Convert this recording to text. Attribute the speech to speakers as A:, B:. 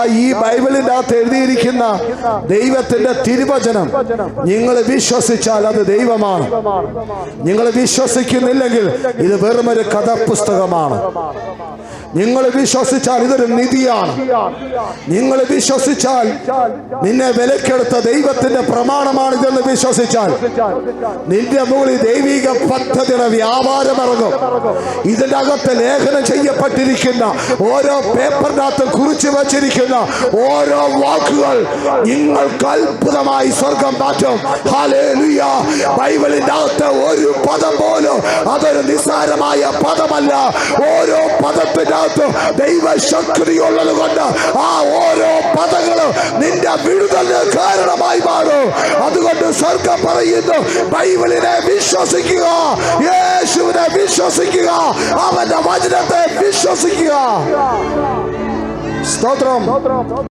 A: ഈ ബൈബിളിന്റെ അകത്ത് എഴുതിയിരിക്കുന്ന ദൈവത്തിന്റെ തിരുവചനം നിങ്ങൾ വിശ്വസിച്ചാൽ അത് ദൈവമാണ്. നിങ്ങൾ വിശ്വസിക്കുന്നില്ലെങ്കിൽ ഇത് വെറുമൊരു കഥാപുസ്തകമാണ്. നിങ്ങൾ വിശ്വസിച്ചാൽ ഇതൊരു നിധിയാണ്. നിങ്ങൾ വിശ്വസിച്ചാൽ നിന്നെ വിലക്കെടുത്ത ദൈവത്തിന്റെ പ്രമാണമാണ് ഇതെന്ന് വിശ്വസിച്ചാൽ നിന്റെ മുകളിൽ ദൈവിക പദ്ധതിയുടെ വ്യാപാരം ഇറങ്ങും. ഇതിന്റെ അകത്ത് ലേഖനം ചെയ്യപ്പെട്ടിരിക്കുന്ന ഓരോ പേപ്പറിനകത്ത് കുറിച്ചു വച്ചിരിക്കുന്ന ഓരോ വാക്കുകൾ നിങ്ങൾക്ക് അത്ഭുതമായി സ്വർഗം മാറ്റും. ഹല്ലേലൂയ. ബൈബിളിന്റെ അകത്ത് ഒരു പദം പോലും അതൊരു നിസ്സാരമായ പദമല്ല. ഓരോ പദത്തിന്റെ ദൈവശക്തി ഉള്ളത് കൊണ്ട് ആ ഓരോ പദങ്ങളും നിന്റെ വിടുതലിന് കാരണമായി മാറും. അതുകൊണ്ട് സ്വർഗം പറയുന്നു, ബൈബിളിനെ വിശ്വസിക്കുക, യേശുവിനെ വിശ്വസിക്കുക, അവന്റെ വചനത്തെ വിശ്വസിക്കുക. സ്തോത്രം.